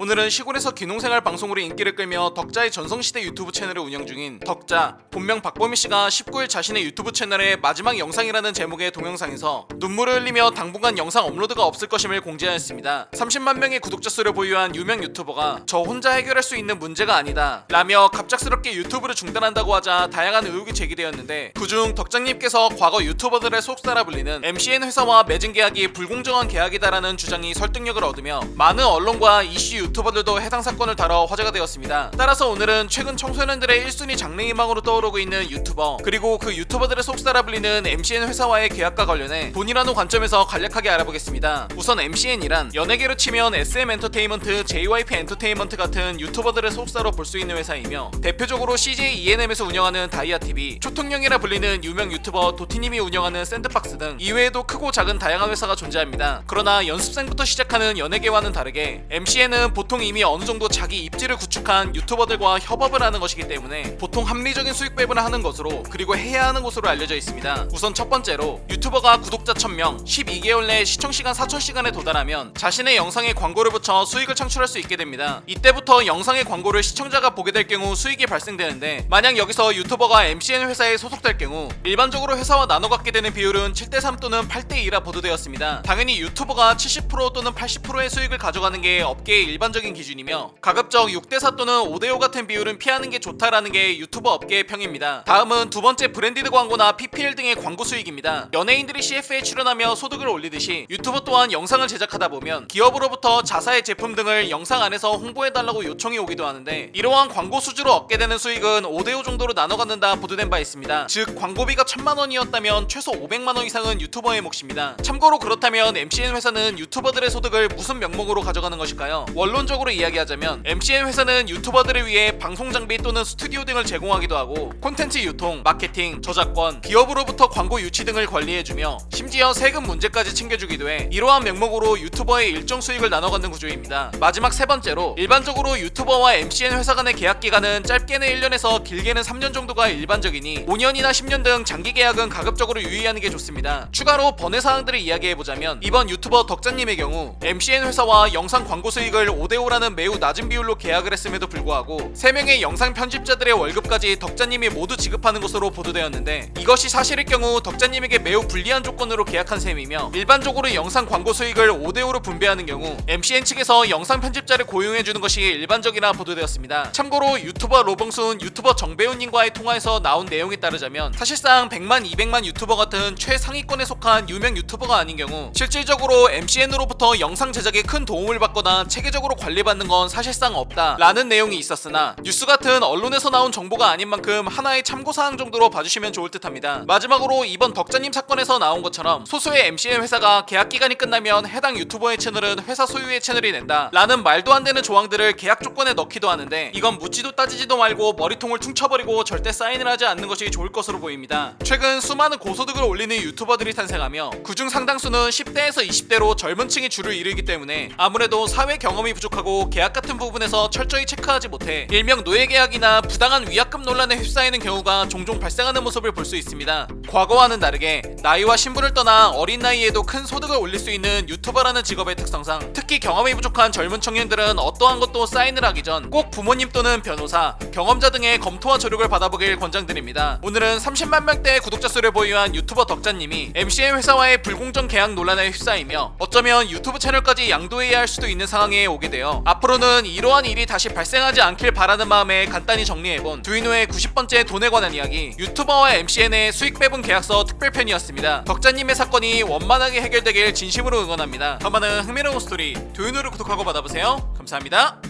오늘은 시골에서 귀농생활 방송으로 인기를 끌며 덕자의 전성시대 유튜브 채널을 운영 중인 덕자, 본명 박보미씨가 19일 자신의 유튜브 채널의 마지막 영상이라는 제목의 동영상에서 눈물을 흘리며 당분간 영상 업로드가 없을 것임을 공지하였습니다. 30만 명의 구독자 수를 보유한 유명 유튜버가 저 혼자 해결할 수 있는 문제가 아니다 라며 갑작스럽게 유튜브를 중단한다고 하자 다양한 의혹이 제기되었는데, 그중 덕장님께서 과거 유튜버들의 속사라 불리는 MCN 회사와 맺은 계약이 불공정한 계약이다라는 주장이 설득력을 얻으며 많은 언론과 이슈 유튜버들도 해당 사건을 다뤄 화제가 되었습니다. 따라서 오늘은 최근 청소년들의 1순위 장래희망으로 떠오르고 있는 유튜버, 그리고 그 유튜버들의 속사라 불리는 MCN 회사와의 계약과 관련해 돈이라는 관점에서 간략하게 알아보겠습니다. 우선 MCN이란 연예계로 치면 SM 엔터테인먼트, JYP 엔터테인먼트 같은 유튜버들의 속사로 볼 수 있는 회사이며, 대표적으로 CJ ENM에서 운영하는 다이아TV, 초통령이라 불리는 유명 유튜버 도티님이 운영하는 샌드박스 등 이외에도 크고 작은 다양한 회사가 존재합니다. 그러나 연습생부터 시작하는 연예계와는 다르게 MCN은 보통 이미 어느정도 자기 입지를 구축한 유튜버들과 협업을 하는 것이기 때문에 보통 합리적인 수익 배분을 하는 것으로, 그리고 해야 하는 것으로 알려져 있습니다. 우선 첫 번째로, 유튜버가 구독자 1000명, 12개월 내에 시청시간 4000시간에 도달하면 자신의 영상에 광고를 붙여 수익을 창출할 수 있게 됩니다. 이때부터 영상의 광고를 시청자가 보게 될 경우 수익이 발생되는데, 만약 여기서 유튜버가 MCN 회사에 소속될 경우 일반적으로 회사와 나눠 갖게 되는 비율은 7대3 또는 8대2라 보도되었습니다. 당연히 유튜버가 70% 또는 80%의 수익을 가져가는 게 업계의 일반적인 기준이며, 가급적 6대4 또는 5대5 같은 비율은 피하는 게 좋다라는 게 유튜버 업계의 평입니다. 다음은 두 번째, 브랜디드 광고나 PPL 등의 광고 수익입니다. 연예인들이 CF에 출연하며 소득을 올리듯이 유튜버 또한 영상을 제작하다 보면 기업으로부터 자사의 제품 등을 영상 안에서 홍보해달라고 요청이 오기도 하는데, 이러한 광고 수주로 얻게 되는 수익은 5대5 정도로 나눠 갖는다 보도된 바 있습니다. 즉 광고비가 1000만원이었다면 최소 500만원 이상은 유튜버의 몫입니다. 참고로 그렇다면 MCN 회사는 유튜버들의 소득을 무슨 명목으로 가져가는 것일까요? 원론적으로 이야기하자면 MCN 회사는 유튜버들을 위해 방송 장비 또는 스튜디오 등을 제공하기도 하고, 콘텐츠 유통, 마케팅, 저작권, 기업으로부터 광고 유치 등을 관리해주며 심지어 세금 문제까지 챙겨주기도 해 이러한 명목으로 유튜버의 일정 수익을 나눠갖는 구조입니다. 마지막 세 번째로, 일반적으로 유튜버와 MCN 회사 간의 계약 기간은 짧게는 1년에서 길게는 3년 정도가 일반적이니 5년이나 10년 등 장기 계약은 가급적으로 유의하는 게 좋습니다. 추가로 번외 사항들을 이야기해보자면, 이번 유튜버 덕자님의 경우 MCN 회사와 영상 광고 수익을 5대5라는 매우 낮은 비율로 계약을 했음에도 불구하고 3명의 영상 편집자들의 월급까지 덕자님이 모두 지급하는 것으로 보도되었는데, 이것이 사실일 경우 덕자님에게 매우 불리한 조건으로 계약한 셈이며, 일반적으로 영상 광고 수익을 5대5로 분배하는 경우 MCN 측에서 영상 편집자를 고용해주는 것이 일반적이라 보도되었습니다. 참고로 유튜버 로봉순, 유튜버 정배우님과의 통화에서 나온 내용에 따르자면, 사실상 100만, 200만 유튜버 같은 최상위권에 속한 유명 유튜버가 아닌 경우 실질적으로 MCN으로부터 영상 제작에 큰 도움을 받거나 체계적으로 관리받는 건 사실상 없다 라는 내용이 있었으나, 뉴스 같은 언론에서 나온 정보가 아닌 만큼 하나의 참고사항 정도로 봐주시면 좋을 듯 합니다. 마지막으로, 이번 덕자님 사건에서 나온 것처럼 소수의 MCN 회사가 계약 기간이 끝나면 해당 유튜버의 채널은 회사 소유의 채널이 된다 라는 말도 안 되는 조항들을 계약 조건에 넣기도 하는데, 이건 묻지도 따지지도 말고 머리통을 퉁쳐버리고 절대 사인을 하지 않는 것이 좋을 것으로 보입니다. 최근 수많은 고소득을 올리는 유튜버들이 탄생하며, 그중 상당수는 10대에서 20대로 젊은 층이 주를 이루기 때문에 아무래도 사회 경험이 부족하고 계약 같은 부분에서 철저히 체크하지 못해 일명 노예 계약이나 부당한 위약금 논란에 휩싸이는 경우가 종종 발생하는 모습을 볼 수 있습니다. 과거와는 다르게 나이와 신분을 떠나 어린 나이에도 큰 소득을 올릴 수 있는 유튜버라는 직업의 특성상, 특히 경험이 부족한 젊은 청년들은 어떠한 것도 사인을 하기 전 꼭 부모님 또는 변호사, 경험자 등의 검토와 조력을 받아보길 권장드립니다. 오늘은 30만 명대의 구독자 수를 보유한 유튜버 덕자님이 MCN 회사와의 불공정 계약 논란에 휩싸이며 어쩌면 유튜브 채널까지 양도해야 할 수도 있는 상황에 오게 되어, 앞으로는 이러한 일이 다시 발생하지 않길 바라는 마음에 간단히 정리해본 두인호의 90번째 돈에 관한 이야기, 유튜버와 MCN의 수익 배분 계약서 특별편이었습니다. 덕자님의 사건이 원만하게 해결되길 진심으로 응원합니다. 더 많은 흥미로운 스토리 두인호를 구독하고 받아보세요. 감사합니다.